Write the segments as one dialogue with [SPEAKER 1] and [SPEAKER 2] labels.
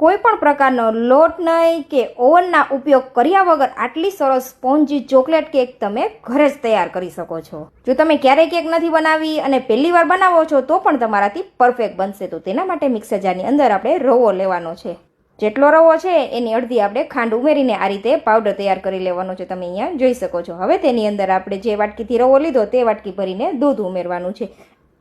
[SPEAKER 1] કોઈ પણ પ્રકારનો લોટ નહીં કે ઓવનના ઉપયોગ કર્યા વગર આટલી સરસ સ્પોન્જી ચોકલેટ કેક તમે ઘરે જ તૈયાર કરી શકો છો. જો તમે ક્યારેય કેક નથી બનાવી અને પહેલી વાર બનાવો છો તો પણ તમારાથી પરફેક્ટ બનશે. તો તેના માટે મિક્સર જારની અંદર આપણે રવો લેવાનો છે. જેટલો રવો છે એની અડધી આપણે ખાંડ ઉમેરીને આ રીતે પાવડર તૈયાર કરી લેવાનો છે. તમે અહીંયા જોઈ શકો છો. હવે તેની અંદર આપણે જે વાટકીથી રવો લીધો તે વાટકી ભરીને દૂધ ઉમેરવાનું છે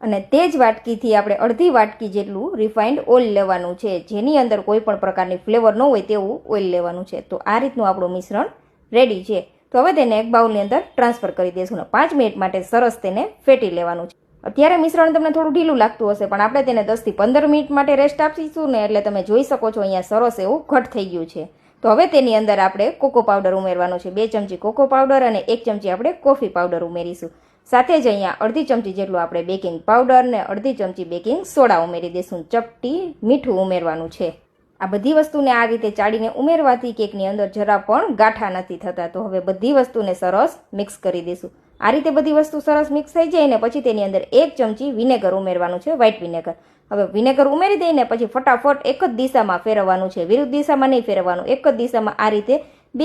[SPEAKER 1] અને તે જ વાટકીથી આપણે અડધી વાટકી જેટલું રિફાઇન્ડ ઓઇલ લેવાનું છે, જેની અંદર કોઈ પણ પ્રકારની ફ્લેવર ન હોય તેવું ઓઇલ લેવાનું છે. તો આ રીતનું આપણું મિશ્રણ રેડી છે. તો હવે તેને એક બાઉલની અંદર ટ્રાન્સફર કરી દઈશું અને 5 મિનિટ માટે સરસ તેને ફેટી લેવાનું છે. અત્યારે મિશ્રણ તમને થોડું ઢીલું લાગતું હશે, પણ આપણે તેને 10 થી 15 મિનિટ માટે રેસ્ટ આપીશું ને એટલે તમે જોઈ શકો છો અહીંયા સરસ એવું ઘટ થઈ ગયું છે. તો હવે તેની અંદર આપણે કોકો પાવડર ઉમેરવાનો છે. 2 ચમચી કોકો પાવડર અને 1 ચમચી આપણે કોફી પાવડર ઉમેરીશું. સાથે જ અહીંયા અડધી ચમચી જેટલું આપણે બેકિંગ પાવડર ને અડધી ચમચી બેકિંગ સોડા ઉમેરી દઈશું. ચપટી મીઠું ઉમેરવાનું છે. આ બધી વસ્તુને આ રીતે ચાળીને ઉમેરવાથી કેકની અંદર જરા પણ ગાંઠા નથી થતા. તો હવે બધી વસ્તુને સરસ મિક્સ કરી દઈશું. આ રીતે બધી વસ્તુ સરસ મિક્સ થઈ જાય ને પછી તેની અંદર 1 ચમચી વિનેગર ઉમેરવાનું છે, વ્હાઇટ વિનેગર. હવે વિનેગર ઉમેરી દઈને પછી ફટાફટ એક જ દિશામાં ફેરવવાનું છે, વિરુદ્ધ દિશામાં નહીં ફેરવવાનું. એક જ દિશામાં આ રીતે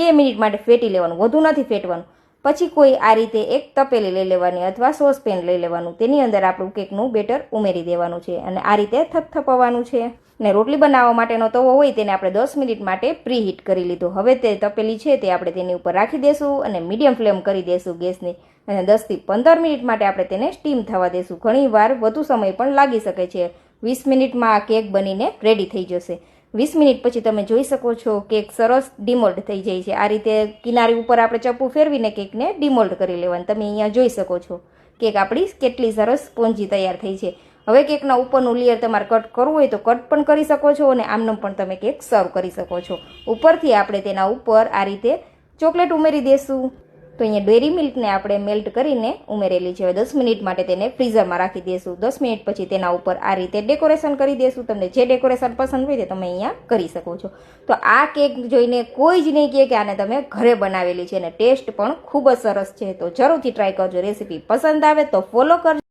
[SPEAKER 1] 2 મિનિટ માટે ફેટી લેવાનું, વધુ નથી ફેટવાનું. પછી કોઈ આ રીતે એક તપેલી લઈ લેવાની અથવા સોસપેન લઈ લેવાનું, તેની અંદર આપણું કેકનું બેટર ઉમેરી દેવાનું છે અને આ રીતે થપથપાવવાનું છે. ને રોટલી બનાવવા માટેનો તવો હોય તેને આપણે 10 મિનિટ માટે પ્રી હીટ કરી લીધો. હવે તે તપેલી છે તે આપણે તેની ઉપર રાખી દેશું અને મીડિયમ ફ્લેમ કરી દેશું ગેસની અને 10 થી 15 મિનિટ માટે આપણે તેને સ્ટીમ થવા દેશું. ઘણી વાર વધુ સમય પણ લાગી શકે છે. 20 મિનિટમાં આ કેક બનીને રેડી થઈ જશે. 20 મિનિટ પછી તમે જોઈ શકો છો કેક સરસ ડીમોલ્ડ થઈ જાય છે. આ રીતે કિનારી ઉપર આપણે ચપ્પુ ફેરવીને કેકને ડીમોલ્ડ કરી લેવાનું. તમે અહીંયા જોઈ શકો છો કેક આપણી કેટલી સરસ સ્પોન્જી તૈયાર થઈ છે. હવે કેકના ઉપરનું લેયર તમારે કટ કરવું હોય તો કટ પણ કરી શકો છો અને આમનો પણ તમે કેક સર્વ કરી શકો છો. ઉપરથી આપણે તેના ઉપર આ રીતે ચોકલેટ ઉમેરી દઈશું. તો અહીંયા ડેરી મિલ્કને આપણે મેલ્ટ કરીને ઉમેરેલી છે. હવે 10 મિનિટ માટે તેને ફ્રીઝરમાં રાખી દઈશું. 10 મિનિટ પછી તેના ઉપર આ રીતે ડેકોરેશન કરી દઈશું. તમને જે ડેકોરેશન પસંદ હોય તે તમે અહીંયા કરી શકો છો. તો આ કેક જોઈને કોઈ જ નહીં કહે કે આને તમે ઘરે બનાવેલી છે અને ટેસ્ટ પણ ખૂબ જ સરસ છે. તો જરૂરથી ટ્રાય કરજો. રેસીપી પસંદ આવે તો ફોલો કરજો.